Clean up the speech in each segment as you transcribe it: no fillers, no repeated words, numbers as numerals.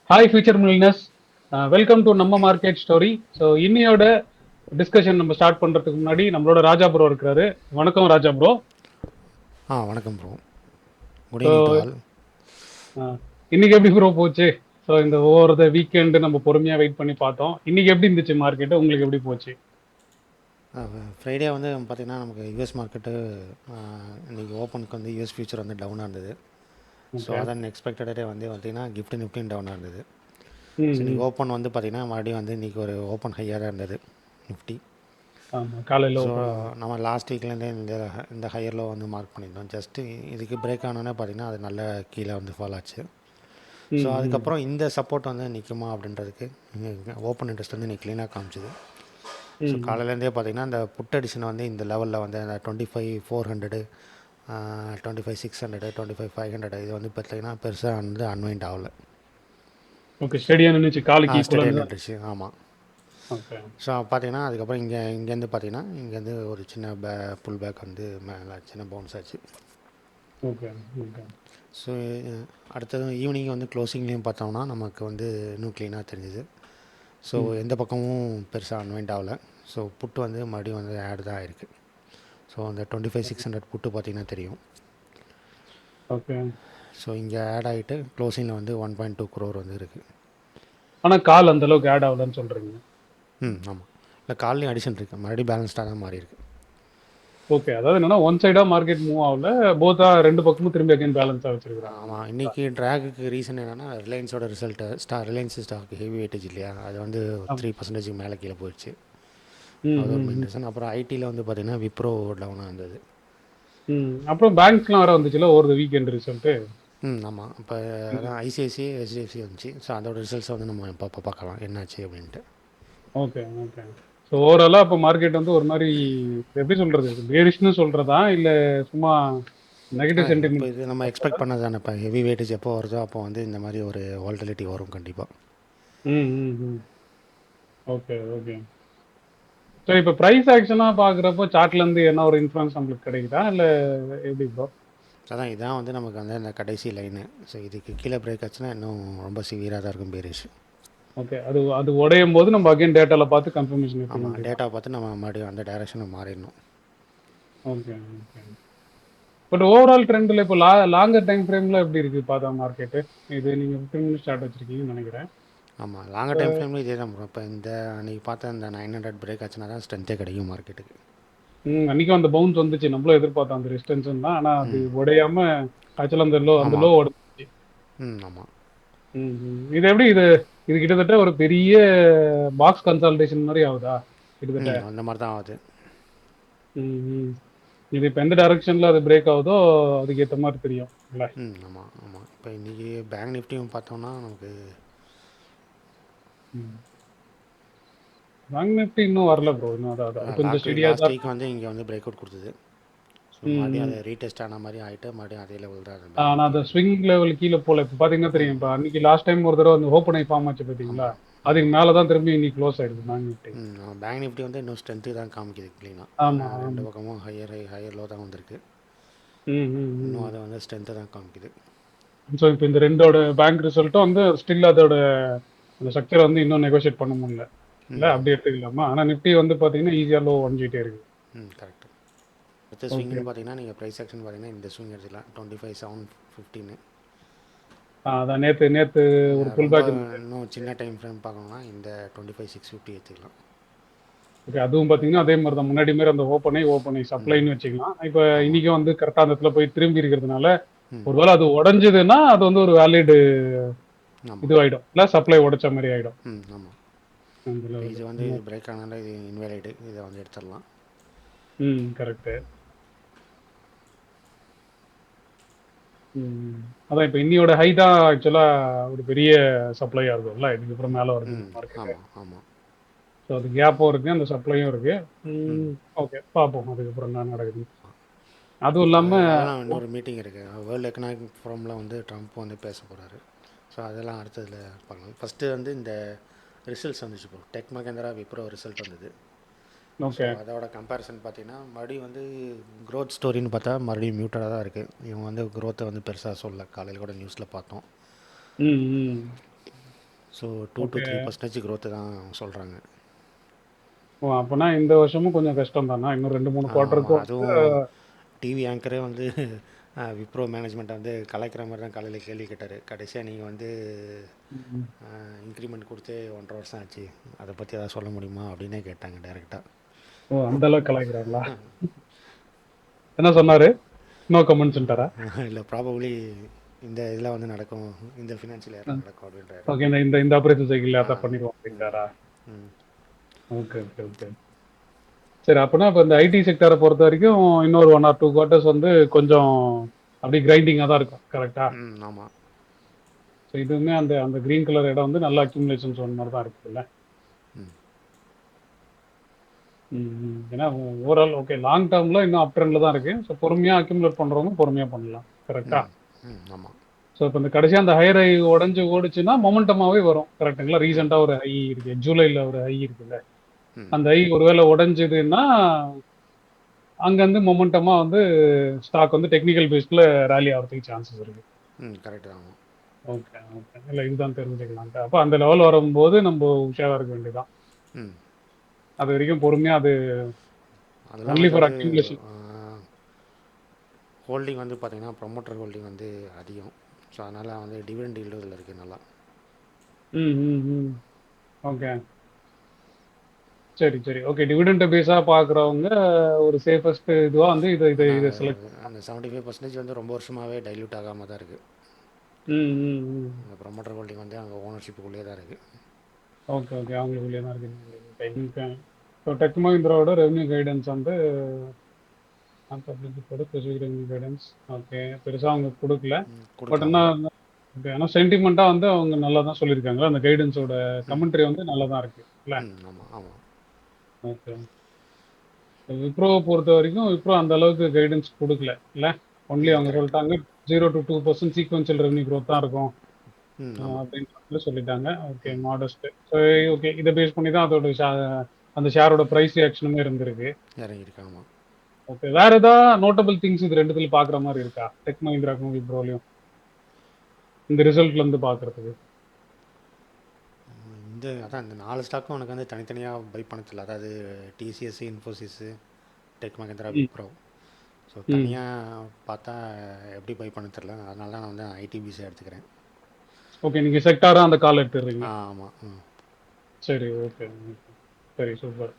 Hi future மில்லினர்ஸ், welcome to நம்ம market story. So இன்னையோட discussion நம்ம ஸ்டார்ட் பண்ணுறதுக்கு முன்னாடி நம்மளோட ராஜா ப்ரோ இருக்கிறாரு. வணக்கம் ராஜா ப்ரோ. வணக்கம் bro. Good so evening to all. இன்னைக்கு எப்படி ப்ரோ போச்சு? ஸோ இந்த ஓவர் வீக்கெண்டு நம்ம பொறுமையாக வெயிட் பண்ணி பார்த்தோம். இன்னைக்கு எப்படி இருந்துச்சு மார்க்கெட்டு? உங்களுக்கு எப்படி போச்சு? ஃப்ரைடே வந்து பார்த்திங்கன்னா நமக்கு யூஎஸ் மார்க்கெட்டு இன்றைக்கி ஓப்பனுக்கு வந்து யூஎஸ் ஃபியூச்சர் வந்து டவுனாக இருந்தது. So okay. அதான் எக்ஸ்பெக்டடே வந்து பார்த்திங்கன்னா கிஃப்ட் நிஃப்டின் டவுனாக இருந்தது. ஸோ ம் இன்றைக்கி ம் ஓப்பன் வந்து பார்த்திங்கன்னா மறுபடியும் வந்து இன்றைக்கி ஒரு ஓப்பன் ஹையாக தான் இருந்தது நிஃப்டி. ஆமாம், காலையில் ஸோ ஓப்பன் ஆகும். நம்ம லாஸ்ட் வீக்லேருந்தே இந்த ஹையரில் வந்து மார்க் பண்ணியிருந்தோம். ஜஸ்ட்டு இதுக்கு பிரேக் ஆனோன்னே பார்த்திங்கன்னா அது நல்ல கீழே வந்து ஃபால் ஆச்சு. ஸோ ம் ம் அதுக்கப்புறம் இந்த சப்போர்ட் வந்து நிற்குமா அப்படின்றதுக்கு ஓப்பன் இன்ட்ரெஸ்ட் வந்து இன்றைக்கி க்ளீனாக காமிச்சிது. ஸோ ம் காலையிலேருந்தே பார்த்திங்கன்னா இந்த புட் அடிஷன் வந்து இந்த லெவலில் வந்து அந்த 25,400 25,600 25,500 இது வந்து பார்த்திங்கன்னா பெருசாக வந்து அன்வைண்ட் ஆகலை. ஓகே, ஸ்டெடியாக நின்றுச்சு, காலுக்கு ஈக்குவலாக ஸ்டடியாக தான். நின்றுச்சு. ஆமாம். ஓகே. ஸோ பார்த்திங்கன்னா அதுக்கப்புறம் இங்கேருந்து பார்த்திங்கன்னா இங்கேருந்து ஒரு சின்ன புல் பேக் வந்து மேலே சின்ன பவுன்ஸ் ஆச்சு. ஓகே. ஓகே. ஸோ அடுத்தது ஈவினிங் வந்து க்ளோசிங்லேயும் பார்த்தோம்னா நமக்கு வந்து இன்னும் க்ளீனாக தெரிஞ்சுது. ஸோ ம் எந்த பக்கமும் பெருசாக அன்வைண்ட் ஆகலை. ஸோ புட்டு வந்து மறுபடியும் வந்து ஆட் தான் ஆகிருக்கு. ஸோ அந்த 25,600 புட்டு பார்த்திங்கன்னா தெரியும். ஓகே. ஸோ இங்கே ஆட் ஆகிட்டு க்ளோசிங்கில் வந்து 1.2 crore வந்து இருக்குது. ஆனால் கால் அந்த அளவுக்கு ஆட் ஆகலன்னு சொல்கிறீங்க? ஆமாம். இல்லை கால்லையும் அடிஷன் இருக்குது, மறுபடியும் பேலன்ஸ்டாக தான் மாறி இருக்குது. ஓகே. அதாவது என்னன்னா ஒன் சைடா மார்க்கெட் மூவ் ஆகல, போத்தா ரெண்டு பக்கமும் திரும்பி அகைன் பேலன்ஸா வச்சிருக்காங்க. ஆமாம். இன்றைக்கி ட்ராகுக்கு ரீசன் என்னென்னா ரிலையன்ஸோட result Reliance stock heavy weightage இல்லையா, அது வந்து 3% மேலே கீழே போயிடுச்சு. அது ஒரு மெயின் ரீசன். அப்புறம் ஐடியில் வந்து பார்த்திங்கன்னா விப்ரோ டவுனாக இருந்தது. அப்புறம் பேங்க்ஸ்லாம் வேற வந்துச்சுல ஓவர் வீக்கெண்ட் ரிசல்ட்டு. ஆமாம். இப்போ அதான் ஐசிஐசிஐ ஹெச்டிஎஃப்சி வந்துச்சு. ஸோ அதோட ரிசல்ட்ஸை வந்து நம்ம இப்போ பார்க்கலாம் என்னாச்சு அப்படின்ட்டு. ஓகே. ஓகே. ஸோ ஓவராலாக இப்போ மார்க்கெட் வந்து ஒரு மாதிரி எப்படி சொல்றது, பேரிஷ்னு சொல்றதா இல்லை சும்மா நெகட்டிவ் இப்போ சென்டிமெண்ட்? இது நம்ம எக்ஸ்பெக்ட் பண்ணது தானே. இப்போ ஹெவி வெயிட்டேஜ் எப்போ வருதோ அப்போ வந்து இந்த மாதிரி ஒரு வால்டிலிட்டி வரும் கண்டிப்பாக. ம் ம் ம் ஓகே. ஓகே. சரி, இப்போ ப்ரைஸ் ஆக்ஷனாக பார்க்குறப்போ சார்ட்லேருந்து என்ன ஒரு இன்ஃப்ளூயன்ஸ் நம்மளுக்கு கிடைக்குதா இல்லை எப்படி ப்ரோ? அதான் இதான் வந்து நமக்கு வந்து அந்த கடைசி லைனு. ஸோ இதுக்கு கீழே பிரேக் ஆச்சுன்னா இன்னும் ரொம்ப சிவியராக தான் இருக்கும் பேரிஷ். ஓகே. அது அது உடையும் போது நம்ம அகைன் டேட்டாவில் பார்த்து கன்ஃபர்மேஷன் எடுத்துக்க ஆமாம். வேண்டியது. டேட்டா பார்த்து நம்ம மறுபடியும் அந்த டைரெக்ஷனுக்கு மாறிடணும். ஓகே. ஓகே. பட் ஓவரால் ட்ரெண்டில் இப்போ லாங்கர் டைம் ஃப்ரேமில் எப்படி இருக்குது பார்த்தா மார்க்கெட்டு? இது நீங்கள் 15 மினிட்ஸ் ஸ்டார்ட் வச்சுருக்கீங்கன்னு நினைக்கிறேன். ஆமாம். லாங்கர் டைம் ஃப்ரேம்லேயும் இதே தான் வரும். இப்போ இந்த அன்றைக்கி பார்த்த இந்த 900 பிரேக் ஆச்சுன்னா தான் ஸ்ட்ரென்த்தே கிடைக்கும் மார்க்கெட்டுக்கு. அன்றைக்கும் அந்த பவுன்ஸ் வந்துச்சு, நம்மளும் எதிர்பார்த்தோம் அந்த ரெசிஸ்டன்ஸ் தான். ஆனால் அது உடையாம ஆக்சுவலாக அந்த லோ ஆமாம். உடஞ்சிச்சு. ஆமாம். இது எப்படி இது இது கிட்டத்தட்ட ஒரு பெரிய பாக்ஸ் கன்சால்டேஷன் மாதிரி ஆகுதா கிட்டத்தட்ட? அந்த மாதிரி தான் ஆகுது. ம் ம். இது இப்போ எந்த டைரக்ஷனில் அது பிரேக் ஆகுதோ அதுக்கு ஏற்ற மாதிரி தெரியும் இல்லை? ஆமாம். ஆமாம். இப்போ இன்றைக்கி பேங்க் நிஃப்டியும் பார்த்தோம்னா நமக்கு பேங்க் நிஃப்டி இன்னும் வரல ப்ரோ, இன்னும் அதாவது அது கொஞ்சம் ஸ்டெடியாக லாஸ்ட் தான் வீக் வந்து இங்கே வந்து பிரேக் அவுட் கொடுத்தது. ஸோ மறுபடியும் இருக்கு. அதை ரீடெஸ்ட் ஆன மாதிரி ஆகிட்டு மறுபடியும் அதே லெவல் தான் பேங்க் நான் நிஃப்டி. அந்த ஸ்விங் லெவல் கீழே போல இப்போ பார்த்தீங்கன்னா தெரியும். இப்போ அன்னைக்கு லாஸ்ட் டைம் ஒரு தடவை அந்த ஓப்பன் ஆகி ஃபார்ம் ஆச்சு பார்த்தீங்களா? ஆமாம். அதுக்கு ஆமாம். மேலே தான் திரும்பி இன்னைக்கு க்ளோஸ் ஆயிடுது பேங்க் நிஃப்டி. பேங்க் நிஃப்டி வந்து இன்னும் ஸ்ட்ரென்த்து தான் காமிக்குது க்ளீனாக. ஆமாம் ரெண்டு ஆமாம். பக்கமும் ஹையர் லோ தான் வந்திருக்கு. ம் ம் இன்னும் ம் அதை வந்து ஸ்ட்ரென்த்தை தான் காமிக்குது. ஸோ இப்போ இந்த ரெண்டோட பேங்க் ரிசல்ட்டும் வந்து ஸ்டில் அதோட அந்த ஸ்ட்ரக்சரை வந்து இன்னும் நெகோஷியேட் பண்ண முடியல இல்லை, அப்படி ஆமாம். எடுத்துக்கலாமா? ஆனால் நிஃப்டி வந்து பார்த்தீங்கன்னா ஈஸியாக லோ உடஞ்சிட்டே இருக்கு. கரெக்ட். அடுத்த ஓகே. ஸ்விங்னு பார்த்தீங்கன்னா நீங்கள் ப்ரைஸ் ஆக்ஷன் பார்த்தீங்கன்னா இந்த ஸ்விங் எடுத்துக்கலாம் 25,715. அதான் நேற்று நேற்று ஒரு புல் ரொம்ப பேக் இருந்தது. இன்னும் சின்ன டைம் ஃப்ரேம் பார்க்கணுன்னா இந்த 25,650 எடுத்துக்கலாம். ஓகே, அதுவும் பார்த்தீங்கன்னா அதே மாதிரி தான், முன்னாடி மாதிரி அந்த ஓப்பனை சப்ளைன்னு வச்சுக்கலாம். இப்போ ஆமாம். இன்றைக்கும் வந்து கரெக்டாக அந்த இடத்துல போய் திரும்பி இருக்கிறதுனால ம் ஒருவேளை அது உடஞ்சதுன்னா அது வந்து ஒரு வேலிடு ஆமாம். இதுவாயிடும் இல்லை, சப்ளை உடைச்ச மாதிரி ஆகிடும் ஆமாம். அந்த இப்போ இது வந்து லெவலு. பிரேக் ஆனால இது இன்வேலிடு, இதை வந்து எடுத்துடலாம். கரெக்டு. அதான் இப்போ இன்னியோட ஹை தான் ஆக்சுவலாக ஒரு பெரிய சப்ளையாக இருக்கும்ல, இதுக்கப்புறம் மேலே வருது மார்க்கெட்டு. ஆமாம். ஆமாம். ஸோ அது கேப்பும் இருக்குது, அந்த சப்ளையும் இருக்குது. ஓகே, பார்ப்போம் அதுக்கப்புறம் என்ன நடக்குது. அதுவும் இப்போ இல்லாமல் அதெல்லாம் இன்னொரு மீட்டிங் இருக்குது. வேர்ல்டு எக்கனாமிக் ஃபோரமில் வந்து ட்ரம்ப் வந்து பேச போகிறாரு. ஸோ அதெல்லாம் அடுத்ததில் பார்க்கலாம். ஃபஸ்ட்டு வந்து இந்த ரிசல்ட்ஸ் வந்துச்சு. இப்போ டெக் மகேந்திரா விப்ரோ ரிசல்ட் வந்தது. So okay. அதோட கம்பேரிசன் பார்த்தீங்கன்னா மறுபடியும் வந்து க்ரோத் ஸ்டோரின்னு பார்த்தா மறுபடியும் மியூட்டடாக தான் இருக்குது. இவங்க வந்து க்ரோத்தை வந்து பெருசாக சொல்லலை. காலையில் கூட நியூஸில் பார்த்தோம். ம் ம் ஸோ 2 to ஓகே. 3% growth தான் சொல்கிறாங்க. ஓ! அப்பன்னா இந்த வருஷமும் கொஞ்சம் கஷ்டம் தானா? இன்னும் 2, 3 ஆமாம், குவார்ட்டருக்கு வந்து அதுவும் டிவி ஆங்கரே வந்து விப்ரோ மேனேஜ்மெண்ட் வந்து கலாய்க்கிற மாதிரி தான் காலையில் கேள்வி கேட்டார். கடைசியாக நீங்கள் வந்து ம். இன்க்ரிமெண்ட் கொடுத்து 1.5 வருஷம் ஆச்சு, அதை பற்றி எதாவது சொல்ல முடியுமா அப்படின்னே கேட்டாங்க டைரெக்டாக. ஓ! அந்த அளவுக்கு கலாய்க்கிறாங்களா? என்ன சொன்னாரு? நோ கமெண்ட்ஸ்ன்ட்டாரா? இல்லை, ப்ராபப்ளி இந்த இதில் வந்து நடக்கும், இந்த ஃபினான்ஷியல் இயரில் நடக்கும் அப்படின்றாரு. ஓகே. இந்த இந்த இந்த ஆப்பரேஷன் சைக்கிள்ல ஆ. அதான் பண்ணிருவோம் ம். அப்படின்ட்டாரா? ம். Okay, okay, okay. சரி, அப்பன்னா இப்ப இந்த ஐடி செக்டார பொறுத்த வரைக்கும் இன்னொரு 1 ஆர் 2 குவார்ட்டர்ஸ் வந்து கொஞ்சம் அப்படியே கிரைண்டிங்கா தான் இருக்கும். கரெக்ட்டா? ம். ஆமாம். ஸோ இதுவுமே அந்த அந்த கிரீன் கலர் இடம் வந்து நல்ல அக்யூமுலேஷன் ஜோன் மாரி தான் இருக்குல்ல? ம். ம், ம். ஏன்னா ஓவரால் ஓகே லாங் டேர்ம்ல இன்னும் அப் ட்ரெண்ட்ல தான் இருக்கு. ஸோ பொறுமையா அக்யூமுலேட் பண்றவங்க பொறுமையா பண்ணலாம். கரெக்ட்டா? ம். ம். ஆமாம். ஸோ இப்ப இந்த கடைசியா அந்த ஹையர் ஹை உடைஞ்சு ஓடுச்சுன்னா மொமெண்டமாவே வரும். கரெக்ட்டுங்களா? ம். ரீசென்ட்டா ஒரு ஹை இருக்கு. ஜூலைல ஒரு ஹை இருக்குல்ல. ம். அந்த ஹை ஒருவேளை உடைஞ்சதுன்னா, அங்கருந்து மொமெண்டமா வந்து ஸ்டாக் வந்து டெக்னிக்கல் பேஸ்ல ராலி ஆவறதுக்கு சான்சஸ் இருக்கு. ம். கரெக்டு தான். ஆமாம். Okay, okay. இல்ல இதுதான் தெரிஞ்சுக்கலான்ட்டு. அப்ப அந்த லெவல் வரும்போது நம்ப உஷாரா இருக்க வேண்டியதுதான். ம். அதுவரைக்கும் பொறுமையா அது அதெல்லாம் ஒன்லி வந்து ஃபார் வந்து அக்யூமுலேஷன். ஹோல்டிங் வந்து பார்த்தீங்கன்னா ப்ரொமோட்டர் ஹோல்டிங் வந்து அதிகம். ஸோ அதனால் வந்து டிவிடெண்ட் ஈல்டு இதில் இருக்குது நல்லா. ம், ம், ம். ஓகே. சரி, சரி. ஓகே. டிவிடெண்ட் பேஸா பார்க்குறவங்க ஒரு சேஃபஸ்ட் இதுவா வந்து இத இத ஆனால் இத செலக்ட் பண்ணலாம். அந்த 75% வந்து ரொம்ப வருஷமாகவே டைல்யூட் ஆகாமல் தான் இருக்குது. ம், ம், ம். அந்த ப்ரொமோட்டர் ஹோல்டிங் வந்து அங்கே ஓனர்ஷிப்புக்குள்ளேயே தான் இருக்குது. Okay, okay. அவங்களுக்குள்ளயே தான் இருக்கு. ஸோ டெக் மஹிந்திராவோட ரெவென்யூ கைடன்ஸ் வந்து பப்ளிக்கோட ஸ்பெசிஃபிக் ரெவென்யூ கைடன்ஸ். ஓகே. பெருசா அவங்க குடுக்கல. பட் கொடுக்கலாமா? ஆனா ஓகே. ஆனா சென்டிமென்ட்டா வந்து அவங்க நல்லா தான் சொல்லியிருக்காங்கல்ல. அந்த கைடன்ஸோட ம். கமெண்ட்ரி வந்து நல்லா தான் இருக்கு. இல்ல? ம். ஆமாம். ஆமாம். ஓகே. விப்ரோவ பொறுத்தவரைக்கும் விப்ரோ அந்த அளவுக்கு கைடன்ஸ் குடுக்கல. இல்ல? ஒன்லி ம். அவங்க கரெக்ட். சொல்ட்டாங்க 0 to 2% சீக்வென்ஷியல் ரெவென்யூ குரோத் தான் இருக்கும். ம். ஆமாம். அப்படின்ற மாதிரி சொல்லிட்டாங்க. ஓகே. ம். மாடஸ்ட். So okay. இத பேஸ் பண்ணி தான் அதோட அந்த ஷேரோட பிரைஸ் ரியாக்ஷனுமே இருந்திருக்கு. இறங்கியிருக்கு. ஆமாம். ஓகே. வேற ஏதா நோட்டபிள் திங்ஸ் இது 2த்துல பார்க்குற மாரி இருக்கா? டெக் மஹிந்திராக்கும் விப்ரோலயும். இந்த ரிசல்ட்ல இருந்து பார்க்கறதுக்கு. அதான் இந்த 4 ஸ்டாக்கும் உனக்கு வந்து தனித்தனியாக பை பண்ண தெரியல. அதாவது டிசிஎஸ், இன்ஃபோசிஸ், டெக் மஹிந்திரா, ம். விப்ரோ. ஸோ ம். தனியாக பார்த்தா எப்படி பை பண்ண தெரில. அதனால தான் நான் வந்து ஐடிபிசி எடுத்துக்கிறேன். ஓகே. நீங்க செக்டாரா அந்த கால் எடுத்துடுறீங்க. ஆமாம். ம். சரி. ஓகே. ஓகே. சரி. சூப்பர்.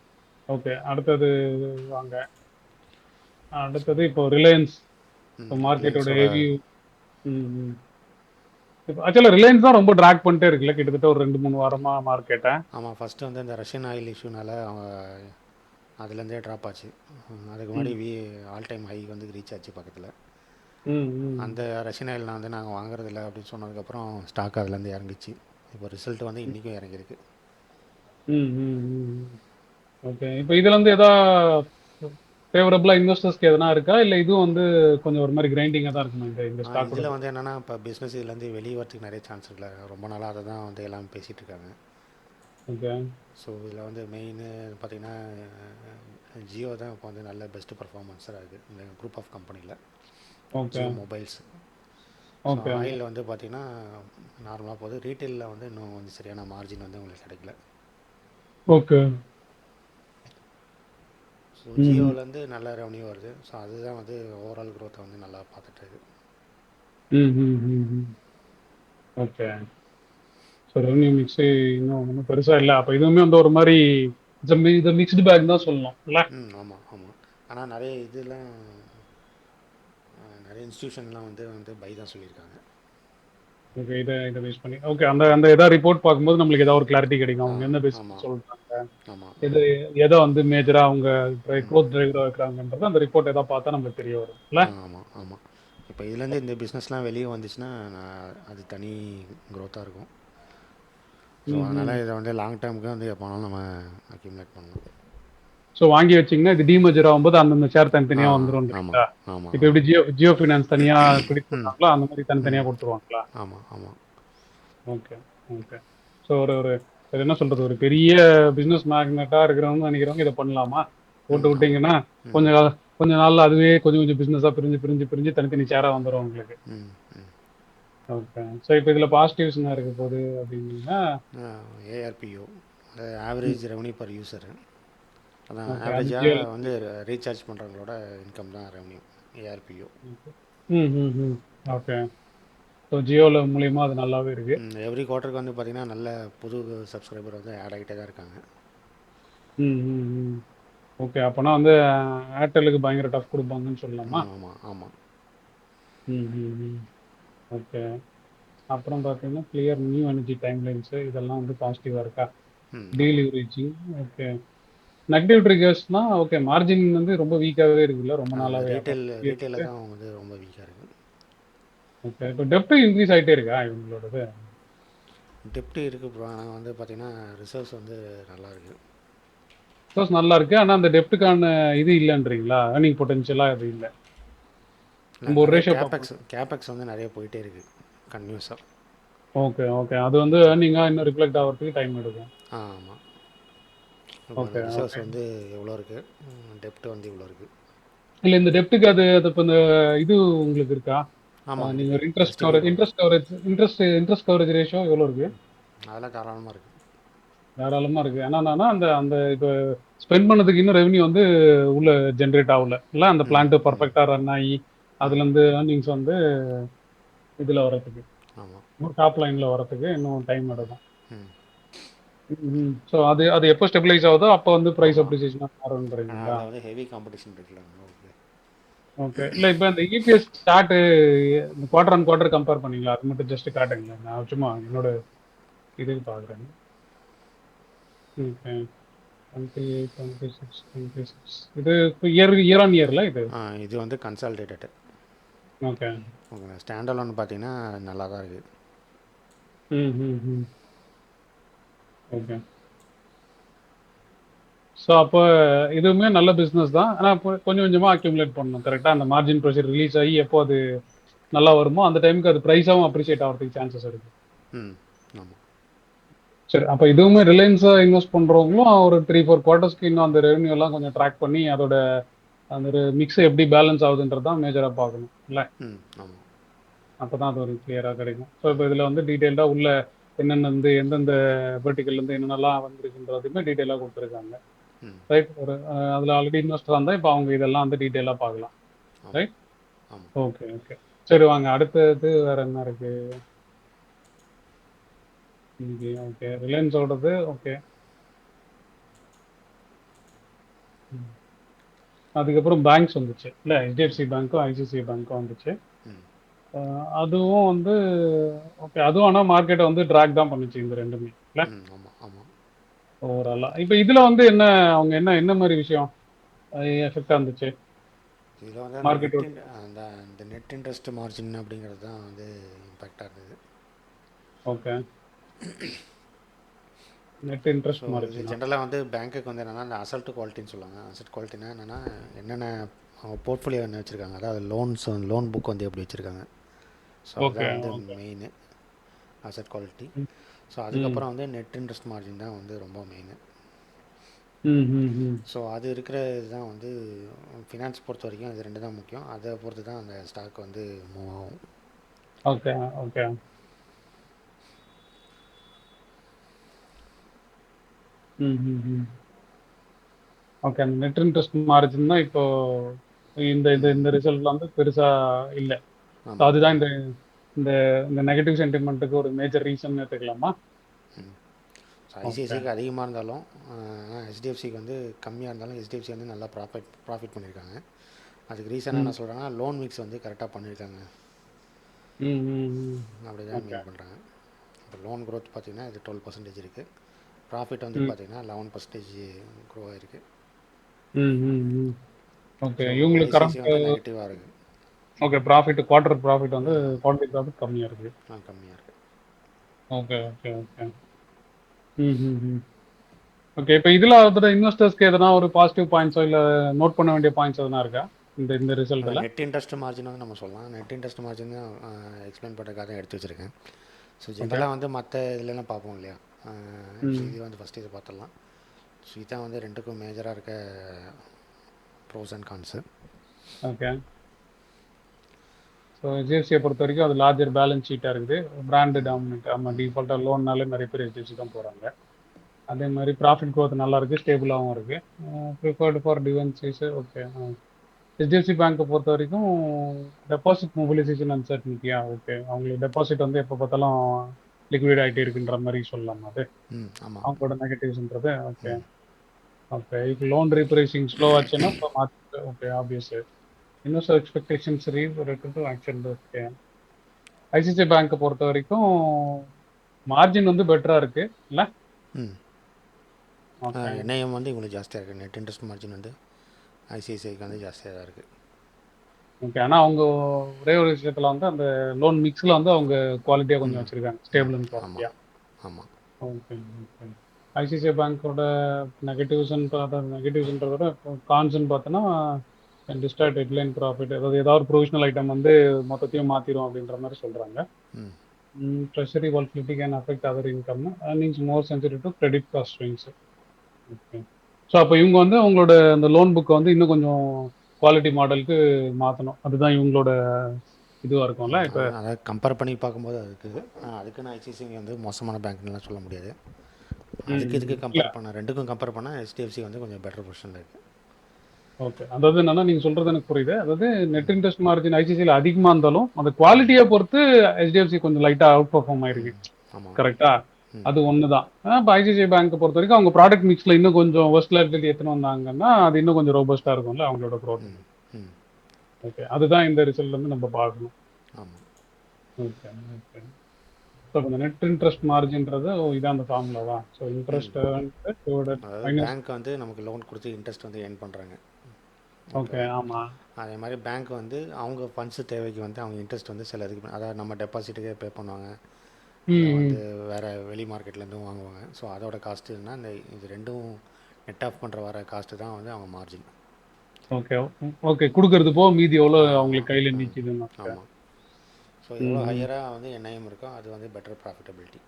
ஓகே. அடுத்தது வாங்க. அடுத்தது இப்போ ரிலையன்ஸ். ம். இப்போ மார்க்கெட்டோட ரிலையன்ஸோட. ஹெவி ம், ம். இப்ப ஆக்சுவலா ரிலையன்ஸ் தான் ரொம்ப டிராக் பண்ணிட்டே இருக்குல்ல. கிட்டத்தட்ட ஒரு 2, 3 வாரமா மார்க்கெட்ட. ஆமாம், ஃபஸ்ட்டு வந்து இந்த ரஷ்யன் ஆயில் இஷ்யூனால அவங்க அதுலேருந்தே ட்ராப் ஆச்சு. அதுக்கு முன்னாடி ம். ஆல் டைம் ஹை வந்து ரீச் ஆச்சு பக்கத்தில். ம், ம். அந்த ரஷ்யன் ஆயில் வந்து நாங்கள் வாங்குறதில்ல அப்படின்னு சொன்னதுக்கப்புறம் ஸ்டாக் அதுலேருந்து இறங்கிச்சு. இப்போ ரிசல்ட் வந்து இன்றைக்கும் இறங்கியிருக்கு. ம், ம், ம். ஓகே. இப்ப இதுல இருந்து ஃபேவரபிளா இன்வெஸ்டர்ஸ்க்கு எதனா இருக்கா? இல்ல இதுவும் வந்து கொஞ்சம் ஒரு மாரி கிரைண்டிங்கா தான் இருக்குமா இந்த இந்த ஸ்டாக்கோட இதில் வந்து என்னென்னா, இப்போ பிஸ்னஸ் இதுலேருந்து வெளியே வரதுக்கு நிறைய சான்ஸ் இருக்குல்ல. ரொம்ப நாளாக அதை தான் வந்து எல்லாம் பேசிகிட்டு இருக்காங்க. ஓகே. ஸோ இதில் வந்து மெயின் பார்த்திங்கன்னா ஜியோ தான் இப்போ வந்து நல்ல பெஸ்ட் பர்ஃபார்மன்ஸாக இருக்குது இந்த குரூப் ஆஃப் கம்பெனியில். Okay. Jio mobiles. So okay. Oil வந்து பார்த்திங்கன்னா நார்மலாக போகுது. ரீட்டெயிலில் வந்து இன்னும் கொஞ்சம் சரியான மார்ஜின் வந்து உங்களுக்கு கிடைக்கல. ஓகே. ஸோ ம். ஜியோவிலேருந்து நல்ல ரெவன்யூ வருது. ஸோ அதுதான் வந்து ஓவரால் க்ரோத்தை வந்து நல்லா பார்த்துட்டு இருக்கு. ம், ம், ம், ம். ஓகே. ஸோ ரெவென்யூ மிக்ஸே இன்னும் ஒண்ணும் பெருசா இல்ல. அப்ப இதுவுமே வந்து ஒரு மாரி இது மிக்ஸ்டு பேக் தான் சொல்லணும். இல்ல? ம். ஆமாம். ஆமாம். ஆனால் நிறைய இதெல்லாம் நிறைய இன்ஸ்டியூஷன்லாம் வந்து வந்து பை தான் சொல்லியிருக்காங்க. ஓகே. இத பேஸ் பண்ணி. ஓகே. அந்த அந்த ஏதாவது ரிப்போர்ட் பார்க்கும்போது நம்மளுக்கு ஏதாவது ஒரு கிளாரிட்டி கிடைக்கும். அவங்க என்ன பேஸ் பண்ணி ஆமாம். சொல்றாங்க. ஆமாம். எது எத வந்து மேஜரா அவங்க ம். குரோத் டிரைவரா இருக்கிறாங்கன்றது அந்த ரிப்போர்ட் ஏதாவது பார்த்தா நம்மளுக்கு தெரிய வரும். இல்ல? ஆமாம். ஆமாம். இப்போ இதுலேருந்து இந்த பிஸ்னஸ்லாம் வெளியே வந்துச்சுன்னா அது தனி க்ரோத்தாக இருக்கும். ஸோ ம், ம். அதனால் இதை வந்து லாங் டேர்முக்கு வந்து எப்போனாலும் நம்ம அக்யூமுலேட் பண்ணணும். ஸோ வாங்கி வச்சீங்கன்னா இது டீமர்ஜர் ஆகும்போது அந்தந்த ஷேர் தனித்தனியா வந்துரும் ஆமாம். இல்லைங்களா? ஆமாம். இப்ப ஆமாம். எப்படி ஜியோ ஃபினான்ஸ் தனியா கிரெடிட் ம். பண்றாங்களோ அந்த மாதிரி தனித்தனியா ம். குடுத்துருவாங்களா? ஆமாம். ஆமாம். ஓகே. ஓகே. ஸோ ஒரு ஒரு அது என்ன சொல்றது? ஒரு பெரிய பிசினஸ் மேக்னெட்டா இருக்கிறவங்க நினைக்கிறவங்க இத பண்ணலாமா? போட்டு ம். ஆமாம். விட்டீங்கன்னா, ம். கொஞ்ச கால கொஞ்ச நாள்ல அதுவே கொஞ்சம் கொஞ்சம் பிசினஸா பிரிஞ்சு பிரிஞ்சு பிரிஞ்சு தனித்தனி ஷேரா வந்துரும் உங்களுக்கு. ம். ம். ஓகே. ஸோ இப்போ இதில பாசிட்டிவ்ஸ் என்ன இருக்க போகுது அப்படின்னீங்கன்னா, ஏஆர்பிஓ, அது ஆவரேஜ் ரெவன்யூ பர் யூசர். அதான் ஓகே. அது ஜியோல ஆவரேஜாக வந்து ரீசார்ஜ் பண்ணுறவங்களோட இன்கம் தான் ரெவன்யூ, ஏஆர்பிஓ. ம், ம், ம். ஓகே. ஸோ ஜியோல மூலியமா அது நல்லாவே இருக்கு. எவ்ரி குவார்ட்டருக்கு வந்து பார்த்திங்கன்னா நல்ல புது சப்ஸ்கிரைபர் வந்து ஆட் ஆகிட்டே தான் இருக்காங்க. ம், ம், ம். ஓகே. அப்போனா வந்து ஏர்டெலுக்கு பயங்கர டஃப் குடுப்பாங்கன்னு சொல்லலாமா? ஆமாம் ஆமாம். ம், ம், ம். ஓகே. அப்புறம் பார்த்தீங்கன்னா, கிளியர் நியூ எனர்ஜி டைம்லைன்ஸு இதெல்லாம் வந்து பாசிட்டிவா இருக்கா? ஆமாம். Deleveraging okay. நெகட்டிவ் ட்ரிகர்ஸ்னா ஓகே. மார்ஜின் வந்து ரொம்ப வீக்காவே இருக்குல்ல ரொம்ப நாளாவே. ரீட்டைல் அதான் ரீட்டைலில் தான் வந்து ரொம்ப வீக்காக இருக்குது. ஓகே. இப்போ டெப்ட் இன்க்ரீஸ் ஆயிட்டே இருக்கா இவங்களோடது? டெப்ட் இருக்குது ப்ரோ. ஆனால் வந்து பார்த்திங்கன்னா ரிசர்வ்ஸ் வந்து நல்லா இருக்குது. சோர்ஸ் நல்லா இருக்கு. ஆனா அந்த டெப்ட்டுக்கான இது இல்லன்றீங்களா? ஏர்னிங் பொட்டன்ஷியலா அது இல்ல. இல்லை, நம்ம ஒரு நிறைய ரேஷியோ பார்ப்போம். கேபெக்ஸ் வந்து நிறைய போயிட்டே இருக்குது கன்டினியூஸாக. Okay, okay. அது வந்து ஏர்னிங்கா இன்னும் ரிஃப்ளெக்ட் ஆவறதுக்கு டைம் எடுக்கும். ஆமாம். இப்போ ஓகே, ரிசர்வ்ஸ் ஓகே. வந்து எவ்வளோ இருக்குது, டெப்ட் வந்து இவ்வளோ இருக்குது. இல்ல இந்த டெப்ட்டுக்கு அது இப்ப இந்த இது உங்களுக்கு இருக்கா? ஆமாம் நீங்க இருக்குது. ஒரு இன்ட்ரெஸ்ட் எஸ்டிமேட் கவரேஜ் பண்ணுறோம். இன்ட்ரெஸ்ட் கவரேஜ் ரேஷியோ எவ்வளோ இருக்கு? அதெல்லாம் தாராளமாக இருக்குது. தாராளமா இருக்கு. ஆனா என்னன்னா, அந்த அந்த இப்ப ஸ்பெண்ட் பண்ணதுக்கு இன்னும் ரெவென்யூ வந்து உள்ள ஜெனரேட் ஆவல. இல்ல அந்த ம் பிளான்ட் ம் பெர்ஃபெக்ட்டா ரன் ஆயி, ம் அதுலருந்து ஏர்னிங்ஸ் வந்து இதுல வரதுக்கு, ஆமாம். டாப் லைன்ல வரதுக்கு இன்னும் டைம் எடுக்கும். ம் ம். ஸோ அது அது எப்போ ஸ்டெபிலைஸ் ஆகுதோ, அப்போ வந்து பிரைஸ் ஆமாம். அப்ரிசியேஷனா ஆனால் மாறும்ன்றீங்களா? அதில் வந்து ஹெவி காம்படிஷன் இருக்குல்ல ஓகே. ஓகே. இல்ல இப்ப இந்த இபிஎஸ் சார்ட் இந்த குவார்டர் ஆன் குவார்டர் கம்பேர் பண்ணீங்களா? அது மட்டும் ஜஸ்ட் காட்டுங்களேன். நான் சும்மா என்னோட இதுக்கு பார்க்குறேன். ஓகே. 28, 26, 26 இது இப்போ இயர் ஆன் இயர்ல இது? இது வந்து consolidated. Okay. Okay. Stand alone பார்த்தீங்கன்னா நல்லா தான் இருக்குது. ம், ம், ம். ஓகே. ஸோ அப்போ இதுவுமே நல்ல பிசினஸ் தான். ஆனா கொஞ்சம் கொஞ்சமா அக்யூமுலேட் பண்ணணும். கரெக்ட்டா? அந்த மார்ஜின் ப்ரெஷர் ரிலீஸ் ஆகி எப்போ அது நல்லா வருமோ, அந்த டைம்க்கு அது பிரைஸாவும் அப்ரிஷியேட் ஆவறதுக்கு சான்சஸ் இருக்கு. ம் ஆமாம். சரி. அப்ப இதுவுமே ரிலையன்ஸா இன்வெஸ்ட் பண்றவங்களும் ஒரு 3, 4 குவார்ட்டர்ஸ்க்கு இன்னும் அந்த ரெவென்யூ எல்லாம் கொஞ்சம் ட்ராக் பண்ணி, அதோட அந்த மிக்ஸ் எப்படி பேலன்ஸ் ஆகுதுன்றது தான் மேஜரா பார்க்கணும். இல்ல? ம் ஆமாம். அப்பதான் அது ஒரு கிளியரா கிடைக்கும். ஸோ இப்ப இதுல வந்து டீடைல்டா உள்ள என்னென்ன வந்து எந்தெந்த வெர்டிகல்ல இருந்து என்னென்னலாம் வந்திருக்குன்றதையுமே டீடைலா குடுத்துருக்காங்க. ம் ரைட். ஒரு அதுல ஆல்ரெடி இன்வெஸ்டரா இருந்தா, இப்ப அவங்க இதெல்லாம் வந்து டீடைலா பார்க்கலாம். ஆமாம். ரைட்? ஆமாம். Okay, okay. சரி வாங்க. அடுத்தது வேற என்ன இருக்கு? இன்னைக்கு ஓகே. ரிலையன்ஸோடது ஓகே. ம். அதுக்கப்புறம் பேங்க்ஸ் வந்துச்சு. இல்ல ம் HDFC பேங்க்கும், ஐசிஐசிஐ பேங்க்கும் வந்துச்சு. ம் அதுவும் வந்து ஓகே. அதுவும் ஆனா மார்க்கெட்ட வந்து டிராக் தான் பண்ணுச்சு இந்த 2மே. இல்ல? ம் ஆமாம் ஆமாம். ஓவராலா. இப்ப இதுல வந்து என்ன அவங்க என்ன என்ன மாரி விஷயம் எஃபெக்ட்டா இருந்துச்சு? இதில் வந்து மார்க்கெட்டோட அந்த நெட் இன்ட்ரெஸ்ட் மார்ஜின் அப்படிங்கிறது தான் வந்து இம்பேக்டாக இருந்தது. ஓகே. நெட் ஸோ இன்ட்ரெஸ்ட் இது மார்ஜினா? ஜென்ரலா வந்து பேங்க்குக்கு வந்து என்னென்னா, இந்த அசல்ட் குவாலிட்டின்னு சொல்லுவாங்க. அசெட் குவாலிட்டினா என்னென்னா, என்னென்ன அவங்க போர்ட்ஃபோலியோ என்ன வச்சுருக்காங்க, அதாவது லோன் புக் வந்து எப்படி வச்சுருக்காங்க. ஸோ ஓகே, அதுதான் வந்து ஓகே. Main, asset quality. ம், ஸோ ம். அதுக்கப்புறம் வந்து நெட் இன்ட்ரெஸ்ட் மார்ஜின் தான் வந்து ரொம்ப மெயினு. ம், ம், ம். ஸோ அது இருக்கிற இதுதான் வந்து ஃபினான்ஸ் பொறுத்த வரைக்கும் இது 2 தான் முக்கியம். அதை பொறுத்து தான் அந்த ஸ்டாக் வந்து மூவ் ஆகும். Okay, okay. ம், ம், ம். ஓகே. அந்த நெட் இன்ட்ரெஸ்ட் மார்ஜின் தான் இப்போ இந்த இந்த ம் இந்த ரிசல்ட்ல வந்து பெருசா இல்ல. ஸோ ஆமாம் அதுதான் இந்த ஆமாம். இந்த இந்த நெகட்டிவ் சென்டிமென்ட்க்கு ஒரு மேஜர் ரீசன் எடுத்துக்கலாமா? ம் ஸோ ஓகே. ஐசிஐசிக்கு அதிகமாக இருந்தாலும் ஹெச்டிஎஃப்சிக்கு வந்து கம்மியாக இருந்தாலும் ஹெச்டிஎஃப்சி வந்து நல்லா ப்ராஃபிட் பண்ணியிருக்காங்க. அதுக்கு ரீசனாக ம். என்ன சொல்கிறேன்னா, லோன் மிக்ஸ் வந்து கரெக்டாக பண்ணியிருக்காங்க. ம், ம், ம். அப்படி தான் ஓகே. மீன் பண்ணுறாங்க. இப்போ லோன் க்ரோத் பார்த்திங்கன்னா இது 12% இருக்குது. ப்ராஃபிட் வந்து ம். பார்த்திங்கன்னா 11% க்ரோ ஆகிருக்கு. ம், ம், ம். ஓகே. ஸோ இவங்களுக்கு ஐசிஐசி கரண்ட் வந்து நெகட்டிவாக இருக்குது. ஓகே. குவார்ட்டர் ப்ராஃபிட் வந்து குவார்ட்டர்லி ப்ராஃபிட் கம்மியா இருக்கு. கம்மியாக இருக்குது. Okay, okay, okay. ம், ம், ம். ஓகே. இப்ப இதுல அதோட இன்வெஸ்டர்ஸ்க்கு எதனா ஒரு பாசிட்டிவ் பாயிண்ட்ஸோ இல்ல நோட் பண்ண வேண்டிய பாயிண்ட்ஸ் எதனா இருக்கா? இந்த இந்த அது ரிசல்ட்ல? நெட் இன்ட்ரெஸ்ட் மார்ஜின் வந்து நம்ம சொல்லலாம். நெட் இன்ட்ரெஸ்ட் மார்ஜின் தான் எக்ஸ்பிளைன் பண்ணுறதுக்காக தான் எடுத்து வச்சுருக்கேன். So okay. ஜென்ரலாக வந்து மற்ற இதுலலாம் பார்ப்போம் இல்லையா. ஸோ ம். இது வந்து ஃபஸ்ட்டு இது பார்த்துடலாம். ஸோ இதுதான் வந்து 2க்கும் மேஜராக இருக்க pros and cons. Okay. So ஹெச்டிஎஃப்சியை பொறுத்த வரைக்கும் அது லார்ஜர் பேலன்ஸ் ஷீட்டாக இருக்குது, பிராண்டு டாமினன்ட். ஆமாம், டிஃபால்ட்டாக லோன்னாலே நிறைய பேர் ஹெச்டிஎஃப்சி தான் போகிறாங்க. அதே மாதிரி ப்ராஃபிட் growth நல்லா இருக்குது, ஸ்டேபிளாகவும் இருக்குது. Preferred for dividends. Okay. HDFC பேங்க்கை பொறுத்த வரைக்கும் டெபாசிட் மொபிலைசேஷன் அன்சர்டனிட்டியா, ஓகே. அவங்களுக்கு டெபாசிட் வந்து எப்போ பார்த்தாலும் லிக்விட் ஆகிட்டே இருக்குன்ற மாதிரி சொல்லலாமா அது ஆமாம். அவங்களோட நெகட்டிவ்ஸ்ன்றது? ஓகே. ஓகே. இப்போ லோன் ரீப்ரைசிங் ஸ்லோ ஆச்சுன்னா இப்போ மாற்றி. Okay, obvious. இன்வெஸ்டர் எக்ஸ்பெக்டேஷன்ஸ் ரீ ஆக்சுவல். ஓகே. ஐசிஐசிஐ பேங்க்கை பொறுத்த வரைக்கும் மார்ஜின் வந்து பெட்டராக இருக்கு இல்லை? ஓகே. என்ஐஎம் வந்து இவங்களுக்கு ஜாஸ்தியாக இருக்குது. நெட் இன்ட்ரெஸ்ட் மார்ஜின் வந்து ஐசிஐசிஐக்கு வந்து ஜாஸ்தியாக தான் இருக்குது. ஓகே. ஆனால் அவங்க ஒரே ஒரு விஷயத்தில் வந்து அந்த லோன் மிக்ஸில் வந்து அவங்க குவாலிட்டியாக கொஞ்சம் வச்சுருக்காங்க, ஸ்டேபிள் அண்ட் ஆமாம். குவாலிட்டியாக. ஆமாம். ஓகே. ஓகே. ஐசிஐசிஐ பேங்க்கோட நெகட்டிவ்ஸ்ன்றத விட கான்ஸ்ன்னு பார்த்தோன்னா டிஸ்டார்ட் ஹெட்லைன் ப்ராஃபிட், அதாவது ஏதாவது ப்ரொவிஷனல் ஐட்டம் வந்து மொத்தத்தையும் மாற்றிடும் அப்படின்ற மாதிரி சொல்கிறாங்க. Treasury volatility can affect other income, earnings more sensitive to credit cost swings. Okay. So அப்போ இவங்க வந்து அவங்களோட அந்த லோன் புக்கை வந்து இன்னும் கொஞ்சம் குவாலிட்டி மாடலுக்கு மாற்றணும், அதுதான் இவங்களோட இதுவாக இருக்கும்ல இப்போ. அதை கம்பேர் பண்ணி பார்க்கும்போது அதுக்குன்னு ஐசிஐசிஐ வந்து மோசமான பேங்க்லாம் சொல்ல முடியாது. இதுக்கு இல்லை. கம்பேர் ரெண்டுக்கும் கம்பேர் பண்ணால் ஹெச்டிஎஃப்சி வந்து கொஞ்சம் பெட்டர் பொசிஷனில் இருக்குது. ஓகே. அதாவது என்னன்னா நீங்கள் சொல்கிறது எனக்கு புரியுது. அதாவது நெட் இன்ட்ரெஸ்ட் மார்ஜின் ஐசிஐசிஐயில் அதிகமாக இருந்தாலும் அந்த குவாலிட்டியை பொறுத்து ஹெச்டிஎஃப்சி கொஞ்சம் லைட்டாக அவுட் பர்ஃபார்ம் ஆயிருக்கு. ஆமாம். கரெக்டா? அது ஒன்று தான். இப்போ ஐசிஐசிஐ பேங்க்கை பொறுத்த வரைக்கும் அவங்க ப்ராடக்ட் மிக்ஸில் இன்னும் கொஞ்சம் வெர்ஸ்டிலிட்டி எடுத்துன்னு வந்தாங்கன்னா அது இன்னும் கொஞ்சம் ரோபஸ்ட்டாக இருக்கும்ல அவங்களோட க்ரோத். ஓகே. அதுதான் இந்த ரிசல்ட் வந்து நம்ம பார்க்கணும். ஆமாம். ஓகே. ஓகே. ஸோ இந்த நெட் இன்ட்ரெஸ்ட் மார்ஜின்றது இதான் அந்த ஃபார்முலாவா? ஸோ இன்ட்ரெஸ்ட் அதாவது பேங்க் வந்து நமக்கு லோன் கொடுத்து இன்ட்ரெஸ்ட் வந்து ஏர்ன் பண்ணுறாங்க. ஓகே. ஆமாம். அதே மாதிரி பேங்க் வந்து அவங்க ஃபண்ட்ஸு தேவைக்கு வந்து அவங்க இன்ட்ரெஸ்ட் வந்து சில இதுக்கு அதாவது நம்ம டெபாசிட்டுக்கே பே பண்ணுவாங்க, இல்லை வந்து வேறு வெளி மார்க்கெட்லேருந்தும் வாங்குவாங்க. ஸோ அதோட காஸ்ட்டுன்னா இந்த இது ரெண்டும் நெட் ஆஃப் பண்ணுற வர காஸ்ட்டு தான் வந்து அவங்க மார்ஜின். ஓகே. ஓகே. கொடுக்கறது போக மீதி எவ்வளோ அவங்களுக்கு கையில் நிற்கிதுன்னு. ஆமாம். ஸோ எவ்வளோ ஹையராக வந்து என்ஐஎம் இருக்கோ அது வந்து பெட்டர் ப்ராஃபிட்டபிலிட்டி.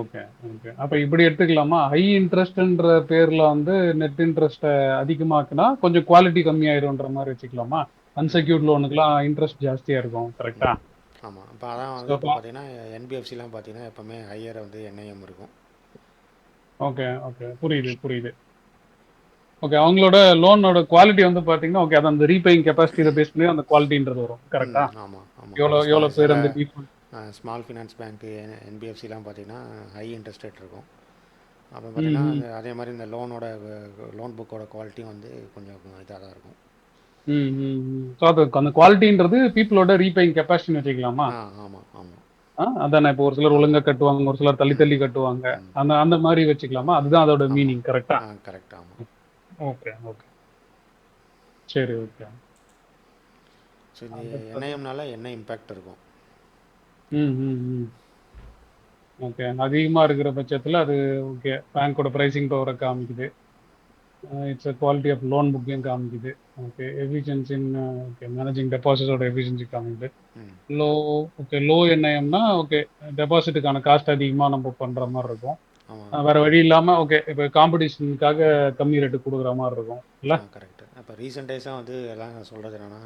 ஓகே. ஓகே. அப்போ இப்படி எடுத்துக்கலாமா? ஹை இன்ட்ரெஸ்ட்ன்ற பேரில் வந்து நெட் இன்ட்ரெஸ்ட்டை அதிகமாக்குனா கொஞ்சம் குவாலிட்டி கம்மியாயிரும்ன்ற மாதிரி வச்சுக்கலாமா? அன்செக்யூர்ட் லோனுக்குலாம் இன்ட்ரெஸ்ட் ஜாஸ்தியாக இருக்கும், கரெக்டா? ஆமாம். இப்போ அதான் வந்து இப்போ பார்த்தீங்கன்னா என்பிஎஃப்சிலாம் பார்த்தீங்கன்னா எப்போவுமே ஹையராக வந்து என்ஐஎம் இருக்கும். ஓகே. ஓகே. புரியுது, புரியுது. ஓகே. அவங்களோட லோனோட குவாலிட்டி வந்து பார்த்தீங்கன்னா, ஓகே, அது அந்த ரீபேயிங் கெப்பாசிட்டியை பேஸ் பண்ணி அந்த குவாலிட்டின்றது வரும், கரெக்டா? ஆமாம். ஆமாம். எவ்வளோ பேர் அந்த ஸ்மால் ஃபினான்ஸ் பேங்க்கு என்பிஎஃப்சிலாம் பார்த்தீங்கன்னா ஹை இன்ட்ரெஸ்ட் ரேட் இருக்கும். அப்போ பார்த்தீங்கன்னா அதே மாதிரி இந்த லோன் புக்கோட குவாலிட்டியும் வந்து கொஞ்சம் இதாக தான் இருக்கும். ஸோ அது அந்த குவாலிட்டின்றது பீப்புளோட ரீபேயிங் கெப்பாசிட்டின்னு வச்சுக்கலாமா? ஆமாம். ஆமாம். அதானே. இப்போ ஒரு சிலர் ஒழுங்கா கட்டுவாங்க, ஒரு சிலர் தள்ளி தள்ளி கட்டுவாங்க, அந்த அந்த மாதிரி வச்சுக்கலாமா? அதுதான் அதோட மீனிங், கரெக்டா? கரெக்ட். ஆமாம். ஓகே. ஓகே. சரி. ஓகே. ஸோ இந்த என்ஐஎம்னால என்ன இம்பேக்ட் இருக்கும்? ஓகே. அதிகமாக இருக்கிற பட்சத்தில் அது ஓகே பேங்க்கோட ப்ரைசிங் பவரை காமிக்குது. It's a quality of loan புக்கையும் காமிக்குது. ஓகே. எஃபிஷியன்சின் ஓகே மேனேஜிங் டெபாசிட்டோட எஃபிஷியன்சி காமிக்குது. லோ என்ஐஎம்னா ஓகே டெபாசிட்டுக்கான காஸ்ட் அதிகமாக நம்ம பண்ணுற மாதிரி இருக்கும். வேற வழி இல்லாமல் ஓகே இப்போ காம்படிஷனுக்காக கம்மி ரேட்டு கொடுக்குற மாதிரி இருக்கும் இல்லை? கரெக்டு. இப்போ ரீசெண்ட் டேஸாக வந்து எல்லாம் சொல்கிறது என்னென்னா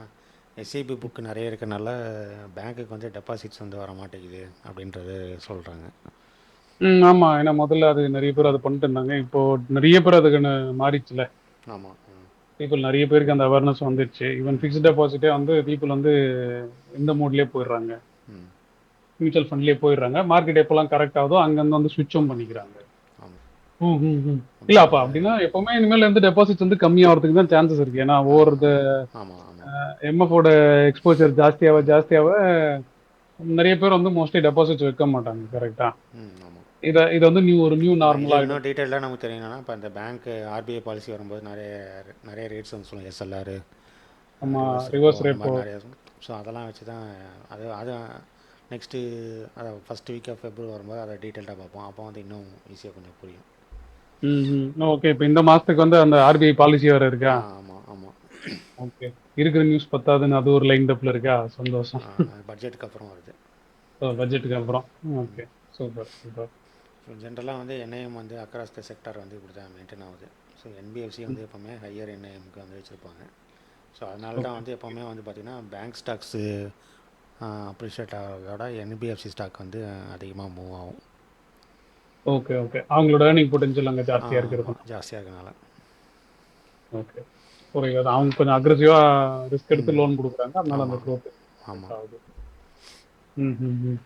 எஸ்ஐபி புக்கு நிறைய இருக்கனால பேங்க்குக்கு வந்து டெபாசிட்ஸ் வந்து வர மாட்டேங்குது அப்படின்றது சொல்கிறாங்க. ஆமாம். ஏன்னா முதல்ல அது நிறைய பேர் அதை பண்ணிட்டு இருந்தாங்க. இப்போ நிறைய பேர் அதுக்கு மாறிச்சுல. ஆமாம். பீப்புள் நிறைய பேருக்கு அந்த அவேர்னஸ் வந்துடுச்சு. ஈவன் ஃபிக்ஸ்ட் டெபாசிட்டே வந்து பீப்புள் வந்து இந்த மூட்லேயே போயிடுறாங்க, மியூச்சுவல் ஃபண்ட்லேயே போயிடுறாங்க. மார்க்கெட் எப்போல்லாம் கரெக்ட் ஆகுதோ அங்கேருந்து வந்து ஸ்விட்சும் பண்ணிக்கிறாங்க. இல்லை அப்போ அப்படின்னா எப்போவுமே இனிமேல் வந்து டெபாசிட்ஸ் வந்து கம்மியாகிறதுக்கு தான் சான்சஸ் இருக்குது. ஏன்னா ஒவ்வொரு எம்எஃபோட எக்ஸ்போஜர் ஜாஸ்தியாக நிறைய பேர் வந்து மோஸ்ட்லி டெபாசிட்ஸ் வைக்க மாட்டாங்க, கரெக்டா? இதை வந்து ஒரு நியூ நார்மலாக இன்னும் டீட்டெயிலாக நமக்கு தெரியும்னா இப்போ இந்த பேங்க் ஆர்பிஐ பாலிசி வரும்போது நிறைய ரேட்ஸ் வந்து சொல்லுங்கள், எஸ்எல்ஆர், ரிவர்ஸ் ரெப்போ. நிறைய. ஸோ அதெல்லாம் வச்சு தான் அது நெக்ஸ்ட்டு அதை ஃபஸ்ட் வீக் ஆஃப் ஃபெப்ரவரி வரும்போது அதை டீட்டெயில்டாக பார்ப்போம். அப்போ வந்து இன்னும் ஈஸியாக கொஞ்சம் புரியும். ஓகே. இப்போ இந்த மாதத்துக்கு வந்து அந்த ஆர்பிஐ பாலிசி வேறு இருக்கா? ஆமாம். ஆமாம். ஓகே. இருக்கிற நியூஸ் பத்தாதுன்னு அது ஒரு லைன் டப்பில் இருக்கா? சந்தோஷம். பட்ஜெட்டுக்கு அப்புறம் வருது. பட்ஜெட்டுக்கு அப்புறம். ஓகே. சூப்பர். ஸோ ஜென்ரலாக வந்து என்ஐஎம் வந்து அக்ராஸ் த செக்டார் வந்து இப்படி தான் மெயின்டைன் ஆகுது. ஸோ என்பிஎஃப்சி வந்து எப்போவுமே ஹையர் என்ஐஎம்க்கு வந்து வச்சுருப்பாங்க. ஸோ அதனால தான் ஓகே வந்து எப்போவுமே வந்து பார்த்திங்கன்னா பேங்க் ஸ்டாக்ஸு அப்ரிஷியேட் ஆகிறதோட என்பிஎஃப்சி ஸ்டாக் வந்து அதிகமாக மூவ் ஆகும். ஓகே ஓகே அவங்களோட ஏர்னிங் பொட்டன்ஷியல் அங்கே ஜாஸ்தியாக இருக்கிறது. ஆமாம், ஜாஸ்தியாக இருக்கனால. ஓகே புரியுது. அவங்க கொஞ்சம் அக்ரெசிவாக ரிஸ்க் எடுத்து ம். லோன் கொடுக்குறாங்க, அதனால அந்த ஆமாம், க்ரோத் ஆமாம். ஆகுது. ம் ம் ம்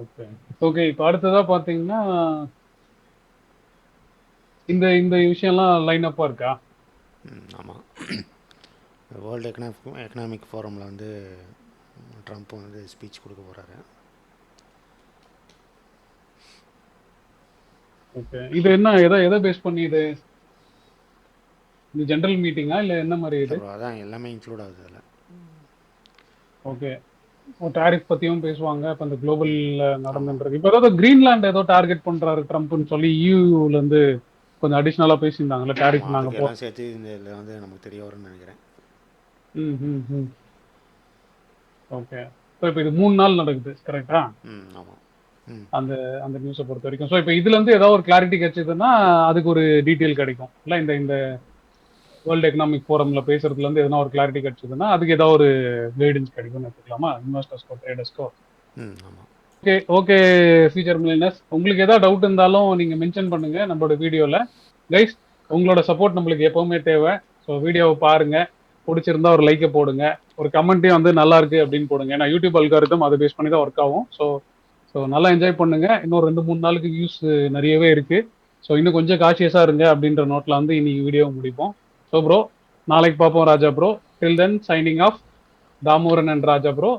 ஓகே ஓகே. இப்போ அடுத்ததாக பார்த்தீங்கன்னா இந்த இந்த விஷயம்லாம் லைன் அப்பாக இருக்கா? ஆமாம். வேர்ல்டு எக்கனாமிக் ஃபோரமில் வந்து ட்ரம்ப் வந்து ஸ்பீச் கொடுக்க போகிறாரு. ஓகே. இது என்ன எதை எதை பேஸ் பண்ணி இது? இது ஜென்ரல் மீட்டிங்கா இல்லை என்ன மாதிரி இது? அப்புறம் அதான் எல்லாமே இன்க்ளூட் ஆகுது அதில். ஓகே. டாரிஃப் பற்றியும் பேசுவாங்க. இப்போ இந்த குளோபலில் நடந்துன்றது இப்போ ஏதாவது கிரீன்லாண்ட் ஏதோ டார்கெட் பண்ணுறாரு ட்ரம்ப்னு சொல்லி இருந்து கொஞ்சம் அடிஷ்னலாக பேசியிருந்தாங்கல்ல, டாரிஃப் ஆமாம், நாங்கள் அதுக்கு எல்லாம் சேர்த்து இந்த இதில் வந்து நமக்கு தெரிய வரும்னு நினைக்கிறேன். ம் ம் ம் ஓகே. ஸோ இப்போ இது 3 நாள் நடக்குது கரெக்டா? ஆமாம். அந்த அந்த நியூஸை பொறுத்த வரைக்கும். ஸோ இப்போ இதுலேருந்து ஏதாவது ஒரு கிளாரிட்டி கிடைச்சதுன்னா அதுக்கு ஒரு டீட்டெயில் கிடைக்கும் இல்லை? இந்த இந்த வேர்ல்டு எக்கனாமிக் ஃபோரமில் பேசுறதுலேருந்து எதனா ஒரு கிளாரிட்டி கிடைச்சதுன்னா அதுக்கு ஏதாவது ஒரு கைடன்ஸ் கிடைக்கும்னு எடுத்துக்கலாமா இன்வெஸ்டர்ஸ்க்கோ ட்ரேடர்ஸ்க்கோ? ஆமாம். Okay okay. ஃபியூச்சர் மில்லியனர்ஸ், உங்களுக்கு ஏதாவது டவுட் இருந்தாலும் நீங்கள் மென்ஷன் பண்ணுங்க நம்மளோட வீடியோவில். கைஸ், உங்களோட சப்போர்ட் நம்மளுக்கு எப்போவுமே தேவை. ஸோ வீடியோவை பாருங்க, பிடிச்சிருந்தா ஒரு லைக்கை போடுங்க, ஒரு கமெண்ட்டையும் வந்து நல்லா இருக்கு அப்படின்னு போடுங்க. ஏன்னா யூடியூப் அல்காரிதம் அதை பேஸ் பண்ணி தான் ஒர்க் ஆகும். ஸோ ஸோ நல்லா என்ஜாய் பண்ணுங்க. இன்னும் 2-3 நாளுக்கு வியூஸ் நிறையவே இருக்கு. ஸோ இன்னும் கொஞ்சம் காஷியஸா இருங்க அப்படின்ற நோட்ல வந்து இன்னைக்கு வீடியோ முடிப்போம். ஸோ ப்ரோ, நாளைக்கு பார்ப்போம் Raja bro. Till then signing off Damoran and Raja bro.